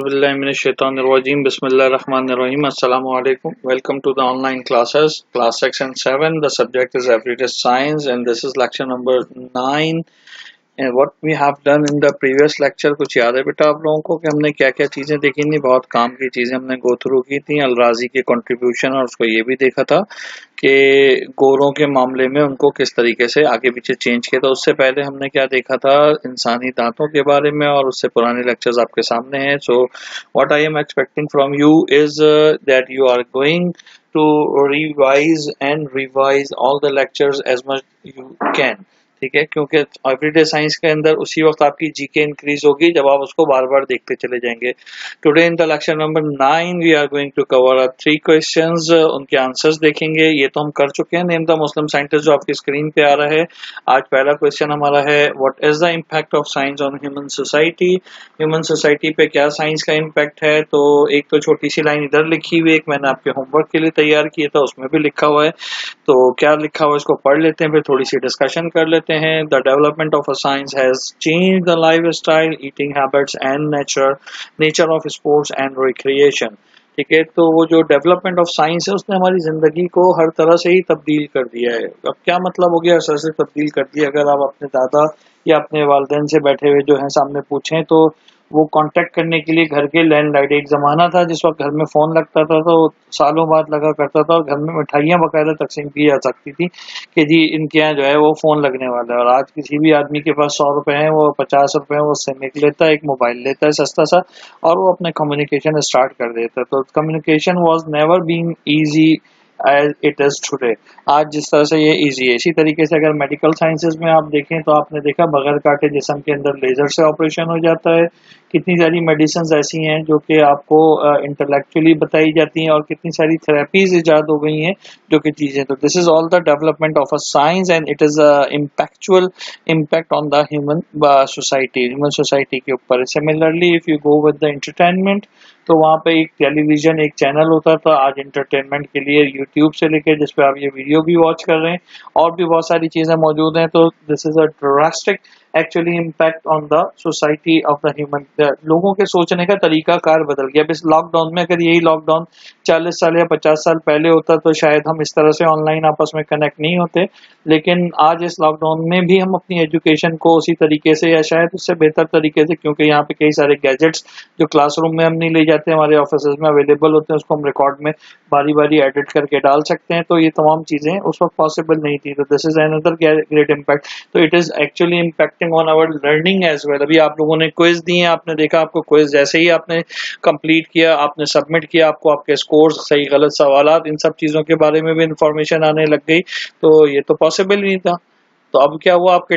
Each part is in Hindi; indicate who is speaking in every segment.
Speaker 1: Bismillahirrahmanirrahim. Bismillahirrahmanirrahim. Assalamu alaikum. Welcome to the online classes, class 6 and 7. The subject is everyday science and this is lecture number 9. And what we have done in the previous lecture, कुछ याद है बेटा आप लोगों को कि हमने क्या क्या चीजें देखी थी? बहुत काम की चीजें हमने गो थ्रू की थी। अलराजी के कंट्रीब्यूशन और उसको ये भी देखा था कि गोरों के मामले में उनको किस तरीके से आगे पीछे चेंज किया था। उससे पहले हमने क्या देखा था? इंसानी दांतों के बारे में, और उससे पुराने लेक्चर्स आपके सामने हैं। So what I am expecting from you is that you are going to revise and revise all the lectures as much you can, ठीक है, क्योंकि एवरीडे साइंस के अंदर उसी वक्त आपकी जीके इंक्रीज होगी जब आप उसको बार बार देखते चले जाएंगे। Today in the lecture number 9 we are going to cover 3 questions, उनके आंसर्स देखेंगे। ये तो हम कर चुके हैं। नेम द मुस्लिम साइंटिस्ट, जो आपकी स्क्रीन पे आ रहा है। आज पहला क्वेश्चन हमारा है, what is the impact of science on human society. Human society पे क्या साइंस का इम्पैक्ट है? तो एक तो छोटी सी लाइन इधर लिखी हुई है, एक मैंने आपके होमवर्क के लिए तैयार किया था, उसमें भी लिखा हुआ है। तो क्या लिखा हुआ है इसको पढ़ लेते हैं, फिर थोड़ी सी डिस्कशन कर लेते हैं। The development of a science has change the lifestyle, eating habits and nature of sports and recreation. ठीक है, तो वो जो डेवलपमेंट ऑफ साइंस है उसने हमारी जिंदगी को हर तरह से ही तब्दील कर दिया है। अब क्या मतलब हो गया असर से तब्दील कर दिया? अगर आप अपने दादा या अपने वालिदैन से बैठे हुए जो है सामने पूछें तो वो कांटेक्ट करने के लिए घर के लैंडलाइन, एक जमाना था जिस वक्त घर में फोन लगता था तो सालों बाद लगा करता था और घर में मिठाइयाँ बकायदा तकसीम की जा सकती थी कि जी इनके यहाँ जो है वो फोन लगने वाला है। और आज किसी भी आदमी के पास 100 रुपए हैं, वो 50 रुपए हैं, वो सिम एक लेता है, एक मोबाइल लेता है सस्ता सा, और वो अपने कम्युनिकेशन स्टार्ट कर देता है। तो communication was never being easy as it is today. आज जिस तरह से ये इजी है, इसी तरीके से अगर मेडिकल साइंसेज में आप देखें तो आपने देखा बगैर काटे जिस्म के अंदर लेजर से ऑपरेशन हो जाता है। कितनी सारी मेडिसिन ऐसी हैं जो कि आपको इंटेलेक्चुअली बताई जाती हैं, और कितनी सारी थेरेपीज इजाद हो गई हैं जो कि चीजें। तो this is all the development of a science and it is impactual impact on the human society के ऊपर। Similarly if you go with the entertainment, तो वहाँ पे एक टेलीविजन एक चैनल होता था। आज इंटरटेनमेंट के लिए यूट्यूब से लेकर जिसपे आप ये वीडियो भी वॉच कर रहे हैं और भी बहुत सारी चीजें मौजूद हैं। तो this is a drastic actually impact on the society of the human. लोगों के सोचने का तरीका कार बदल गया। अब इस लॉकडाउन में, अगर यही लॉकडाउन 40 साल या 50 साल पहले होता तो शायद हम इस तरह से ऑनलाइन आपस में कनेक्ट नहीं होते। लेकिन आज इस लॉकडाउन में भी हम अपनी एजुकेशन को उसी तरीके से या शायद उससे बेहतर तरीके से, क्योंकि यहाँ पे कई सारे गैजेट्स जो क्लासरूम में हम नहीं ले जाते, हमारे ऑफिस में अवेलेबल होते हैं, उसको हम रिकॉर्ड में बारी बारी एडिट करके डाल सकते हैं। तो ये तमाम चीजें उस वक्त पॉसिबल नहीं थी। तो this is another great impact. तो it is actually impacting on our learning as well. अभी आप लोगों ने क्विज दिए, आपने देखा आपको क्विज जैसे ही आपने कंप्लीट किया, आपने सबमिट किया, आपको आपके स्कोर, सही गलत सवालात, इन सब चीजों के बारे में भी इंफॉर्मेशन आने लग गई। तो ये तो पॉसिबल नहीं था। तो अब क्या हुआ, आपके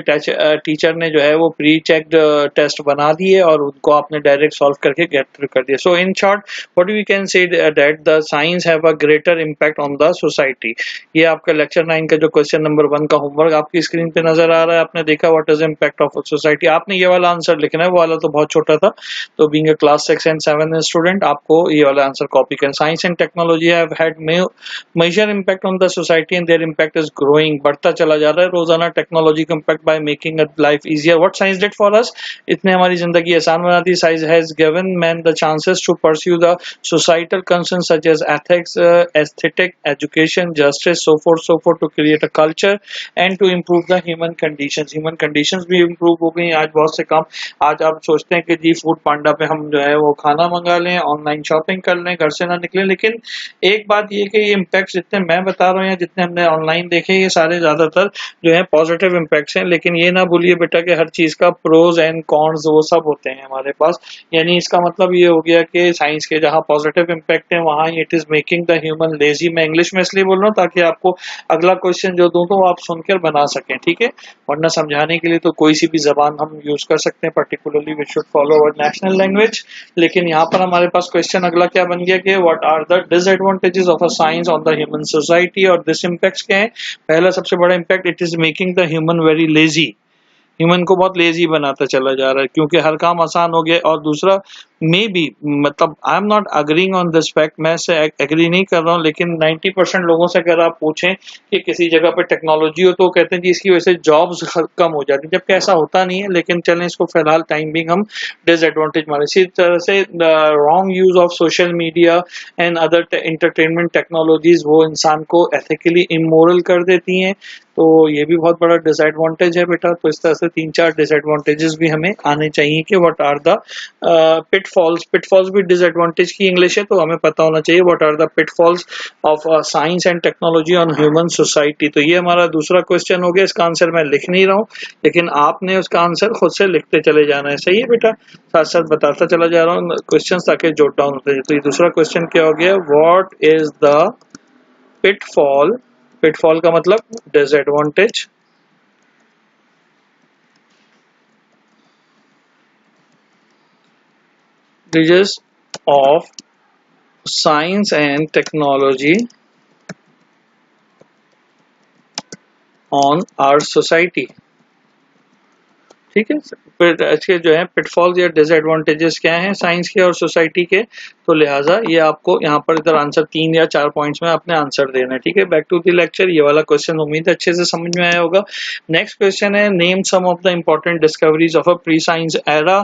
Speaker 1: टीचर ने जो है वो प्री चेक्ड टेस्ट बना दिए और उनको आपने डायरेक्ट सॉल्व करके गेट थ्रू कर दिया। So in short what we can say that the science have a greater impact on the society. ये आपका लेक्चर 9 का जो क्वेश्चन नंबर 1 का होमवर्क आपकी स्क्रीन पे नजर आ रहा है। आपने देखा what is impact of society. आपने ये वाला आंसर लिखना है, वो वाला तो बहुत छोटा था। तो being a class 6 and 7 student, आपको ये वाला आंसर कॉपी करना। Science and technology have had major impact on the society and their impact is growing. बढ़ता चला जा रहा है रोजाना टेक्नोलॉजी का impact by making a life easier. What science did for us? इसने हमारी जिंदगी आसान बना दी। Science has given man the chances to pursue the societal concerns such as ethics, aesthetic, education, justice, so forth, to create a culture and to improve the human conditions. Human conditions भी improve हो गई। आज बहुत से काम, आज आप सोचते हैं कि जी फूड पांडा पे हम जो है वो खाना मंगा लें, ऑनलाइन शॉपिंग कर लें, घर से ना निकलें। लेकिन एक बात ये कि ये इम्पैक्ट जितने मैं बता रहा हूँ या जितने हमने ऑनलाइन देखे, ये सारे ज्यादातर जो है पॉजिटिव इम्पैक्ट्स हैं। लेकिन ये ना भूलिए बेटा कि हर चीज का प्रोज एंड कॉन्स वो सब होते हैं हमारे पास। यानी इसका मतलब ये हो गया कि साइंस के जहाँ पॉजिटिव इम्पैक्ट है वहाँ it is making the human lazy. मैं इंग्लिश में इसलिए बोल रहा हूँ ताकि आपको अगला क्वेश्चन जो दूं तो आप सुनकर बना सकें, ठीक है। वरना समझाने के लिए तो कोई सी भी जबान हम यूज कर सकते हैं, particularly we should follow our national language. लेकिन यहाँ पर हमारे पास क्वेश्चन अगला क्या बन गया कि what are the disadvantages of a science on the human society. और दिस इम्पैक्ट्स क्या है? पहला सबसे बड़ा impact, it is making the human very lazy. Human को बहुत लेजी बनाता चला जा रहा है क्योंकि हर काम आसान हो गया। और दूसरा मे बी, मतलब I am not agreeing on this fact, मैं से एग्री नहीं कर रहा हूँ, लेकिन 90% लोगों से अगर आप पूछें कि किसी जगह पे टेक्नोलॉजी हो तो कहते हैं कि इसकी वजह से जॉब्स कम हो जाती है, जबकि ऐसा होता नहीं है। लेकिन चलें इसको फिलहाल टाइम बिंग हम डिसएडवांटेज माने। इसी तरह से wrong use of social media and other entertainment technologies वो इंसान को एथिकली इमोरल कर देती हैं, तो ये भी बहुत बड़ा डिसएडवांटेज है बेटा। तो इस तरह से 3-4 डिसएडवांटेजेस भी हमें आने चाहिए कि what are the pitfalls. Pitfalls भी डिसएडवांटेज की इंग्लिश है, तो हमें पता होना चाहिए what are the pitfalls of science and technology on human society. तो ये हमारा दूसरा क्वेश्चन हो गया। इसका आंसर मैं लिख नहीं रहा हूँ, लेकिन आपने उसका आंसर खुद से लिखते चले जाना है। सही है बेटा, साथ साथ बताता चला जा रहा हूँ क्वेश्चन ताकि जोट डाउन होते जाए। तो ये दूसरा क्वेश्चन क्या हो गया, what is the pitfall. Pitfall का मतलब disadvantage of science and technology on our society। ठीक है, फिर इसके जो है पिटफॉल्स या डिसएडवांटेजेस क्या हैं साइंस के और सोसाइटी के, तो लिहाजा ये आपको यहाँ पर इधर आंसर 3 या 4 पॉइंट्स में आपने आंसर देना है। ठीक है, बैक टू द लेक्चर। ये वाला क्वेश्चन उम्मीद है अच्छे से समझ में आया होगा। नेक्स्ट क्वेश्चन है, name some of the important discoveries of a pre science era.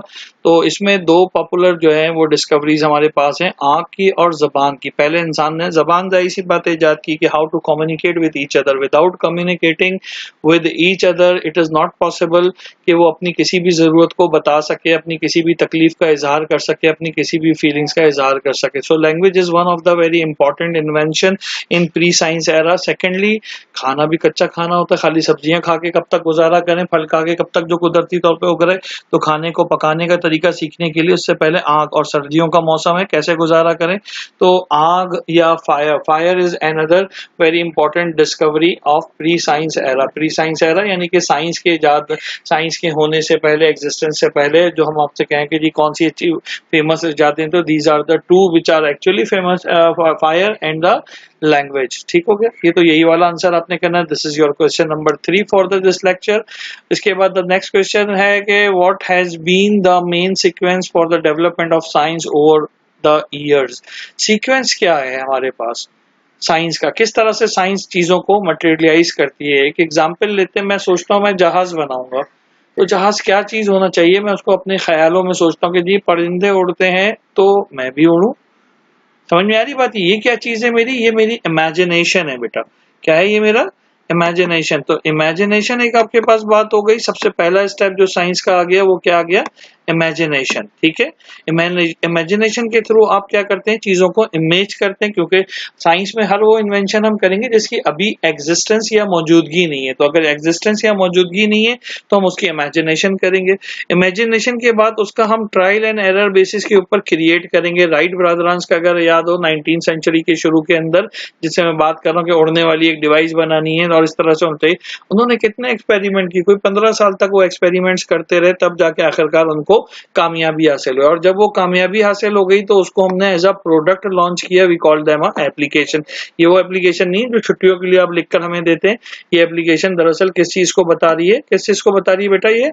Speaker 1: तो इसमें 2 पॉपुलर जो है वो डिस्कवरीज हमारे पास हैं, आंख की और जबान की। पहले इंसान ने जबान जाहिर सी बात ईजाद की कि how to communicate with each other. Without communicating with each other it is not possible कि वो अपनी किसी भी जरूरत को बता सके, अपनी किसी भी तकलीफ का इजहार कर सके, अपनी किसी भी फीलिंग्स का इजहार कर सके। So language is one of the very important invention in pre science era. Secondly, खाना भी कच्चा खाना होता है, खाली सब्जियां खा के कब तक गुजारा करें, फल खा के कब तक जो कुदरती तौर पे उग रहे। तो खाने को पकाने का तरीका सीखने के लिए उससे पहले आग, और सर्दियों का मौसम है कैसे गुजारा करें, तो आग या fire. Fire is another very important discovery of pre science era. Pre science era यानी कि साइंस के इजाद, साइंस के होने से पहले, एग्जिस्टेंस से पहले। जो हम आपसे कहें कि जी कौन सी फेमस इजादें, तो these are the 2 which are actually famous, fire and the language. ठीक हो गया, ये तो यही वाला आंसर आपने करना है। This is your question number 3 for this lecture. इसके बाद द नेक्स्ट क्वेश्चन है कि what has been the main sequence for the development of science over the years. Sequence क्या है हमारे पास साइंस का, किस तरह से साइंस चीजों को मटेरियलाइज करती है। एक एग्जांपल लेते हैं, मैं सोचता हूँ मैं जहाज बनाऊंगा, तो जहाज क्या चीज होना चाहिए, मैं उसको अपने ख्यालों में सोचता हूँ कि जी परिंदे उड़ते हैं तो मैं भी उड़ूं। समझ में आ रही बात, ये क्या चीज है मेरी, ये मेरी इमेजिनेशन है बेटा। क्या है ये मेरा इमेजिनेशन। तो इमेजिनेशन एक आपके पास बात हो गई। सबसे पहला स्टेप जो साइंस का आ गया वो क्या आ गया, इमेजिनेशन। ठीक है, इमेजिनेशन के थ्रू आप क्या करते हैं, चीजों को इमेज करते हैं, क्योंकि साइंस में हर वो इन्वेंशन हम करेंगे जिसकी अभी एग्जिस्टेंस या मौजूदगी नहीं है। तो अगर एग्जिस्टेंस या मौजूदगी नहीं है तो हम उसकी इमेजिनेशन करेंगे। इमेजिनेशन के बाद उसका हम ट्रायल एंड एरर बेसिस के ऊपर क्रिएट करेंगे। राइट ब्रदर्स का अगर याद हो 19th सेंचुरी के शुरू के अंदर, जिससे मैं बात कर रहा हूँ कि उड़ने वाली एक डिवाइस बनानी है और इस तरह से होते, उन्होंने कितने एक्सपेरिमेंट की, कोई 15 साल तक वो एक्सपेरिमेंट्स करते रहे, तब जाके आखिरकार उनको कामयाबी हासिल हुई। और जब वो कामयाबी हासिल हो गई तो उसको हमने एज अ प्रोडक्ट लॉन्च किया, we call them a application. ये वो एप्लीकेशन नहीं जो छुट्टियों के लिए आप लिखकर हमें देते हैं, ये एप्लीकेशन दरअसल किस चीज को बता रही है, किस चीज को बता रही है बेटा, ये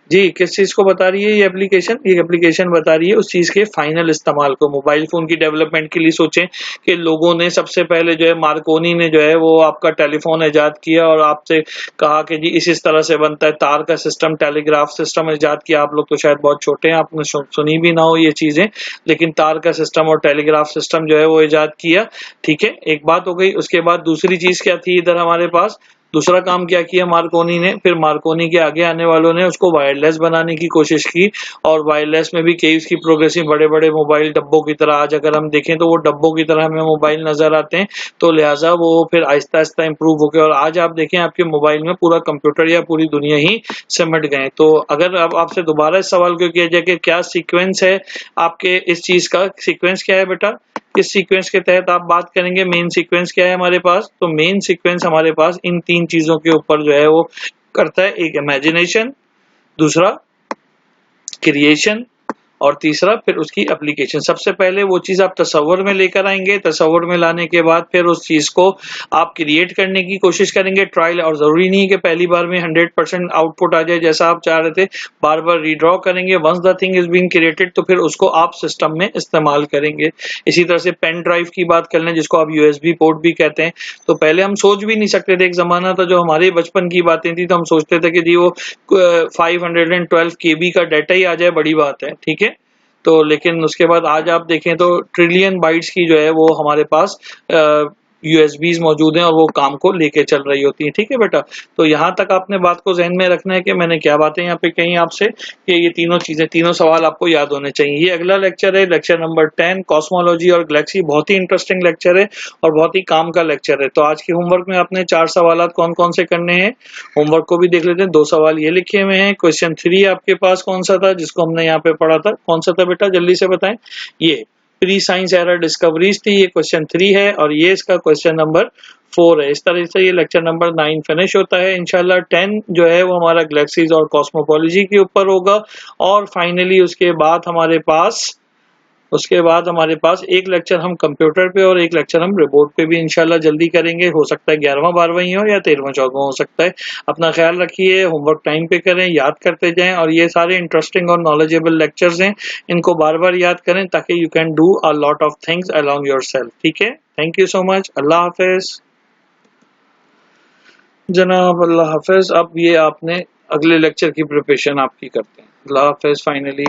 Speaker 1: जी किस चीज को बता रही है ये एप्लीकेशन, ये एप्लीकेशन बता रही है उस चीज के फाइनल इस्तेमाल को। मोबाइल फोन की डेवलपमेंट के लिए सोचें कि लोगों ने सबसे पहले जो है मार्कोनी ने जो है वो आपका टेलीफोन इजाद किया और आपसे कहा कि जी इस तरह से बनता है, तार का सिस्टम, टेलीग्राफ सिस्टम इजाद किया। आप लोग तो शायद बहुत छोटे हैं, आपने सुनी भी ना हो ये चीजें, लेकिन तार का सिस्टम और टेलीग्राफ सिस्टम जो है वो इजाद किया। ठीक है, एक बात हो गई। उसके बाद दूसरी चीज क्या थी इधर हमारे पास, दूसरा काम क्या किया मार्कोनी ने, फिर मार्कोनी के आगे आने वालों ने उसको वायरलेस बनाने की कोशिश की, और वायरलेस में भी कई उसकी प्रोग्रेसिव बड़े बड़े मोबाइल डब्बों की तरह, आज अगर हम देखें तो वो डब्बों की तरह हमें मोबाइल नजर आते हैं। तो लिहाजा वो फिर आहिस्ता आहिस्ता इंप्रूव हो गए और आज आप देखें आपके मोबाइल में पूरा कंप्यूटर या पूरी दुनिया ही सिमट गए। तो अगर अब आपसे दोबारा इस सवाल को किया जाए कि क्या सीक्वेंस है आपके इस चीज का, सीक्वेंस क्या है बेटा, किस सीक्वेंस के तहत आप बात करेंगे, मेन सीक्वेंस क्या है हमारे पास, तो मेन सीक्वेंस हमारे पास इन 3 चीजों के ऊपर जो है वो करता है। एक इमेजिनेशन, दूसरा क्रिएशन, और तीसरा फिर उसकी एप्लीकेशन। सबसे पहले वो चीज आप तसव्वुर में लेकर आएंगे, तसव्वुर में लाने के बाद फिर उस चीज को आप क्रिएट करने की कोशिश करेंगे, ट्रायल। और जरूरी नहीं है कि पहली बार में 100% आउटपुट आ जाए जैसा आप चाह रहे थे, बार बार रीड्रॉ करेंगे। Once the thing is being created तो फिर उसको आप सिस्टम में इस्तेमाल करेंगे। इसी तरह से पेन ड्राइव की बात कर लें, जिसको आप यूएसबी पोर्ट भी कहते हैं, तो पहले हम सोच भी नहीं सकते थे। एक जमाना था जो हमारे बचपन की बातें थी, तो हम सोचते थे कि जी वो 512 केबी का डाटा ही आ जाए, बड़ी बात है, ठीक है। तो लेकिन उसके बाद आज आप देखें तो ट्रिलियन बाइट्स की जो है वो हमारे पास यूएसबीज मौजूद हैं और वो काम को लेके चल रही होती है, ठीक है बेटा। तो यहाँ तक आपने बात को जहन में रखना है कि मैंने क्या बातें यहाँ पे कही आपसे, कि ये तीनों चीजें, तीनों सवाल आपको याद होने चाहिए। ये अगला लेक्चर है, लेक्चर नंबर 10, कॉस्मोलॉजी और गैलेक्सी। बहुत ही इंटरेस्टिंग लेक्चर है और बहुत ही काम का लेक्चर है। तो आज के होमवर्क में आपने 4 सवाल कौन कौन से करने हैं, होमवर्क को भी देख लेते हैं। 2 सवाल ये लिखे हुए हैं। क्वेश्चन 3 आपके पास कौन सा था जिसको हमने यहाँ पे पढ़ा था, कौन सा था बेटा, जल्दी से बताएं। ये प्री साइंस एरर डिस्कवरीज थी, ये क्वेश्चन 3 है, और ये इसका क्वेश्चन नंबर 4 है। इस तरह से ये लेक्चर नंबर 9 फिनिश होता है। इंशाल्लाह 10 जो है वो हमारा गैलेक्सीज और कॉस्मोपोलॉजी के ऊपर होगा। और फाइनली उसके बाद हमारे पास एक लेक्चर हम कंप्यूटर पे और एक लेक्चर हम रिपोर्ट पे भी इंशाल्लाह जल्दी करेंगे। हो सकता है 11वां 12वां ही हो या 13वां 14वां हो सकता है। अपना ख्याल रखिए, होमवर्क टाइम पे करें, याद करते जाएं, और ये सारे इंटरेस्टिंग और नॉलेजेबल लेक्चर्स हैं, इनको बार बार याद करें ताकि you can do a lot of things along yourself, ठीक है। Thank you so much. अल्लाह हाफिज जनाब, अल्लाह हाफिज। अब ये आपने अगले लेक्चर की प्रिपरेशन आपकी करते हैं। अल्लाह हाफिज फाइनली।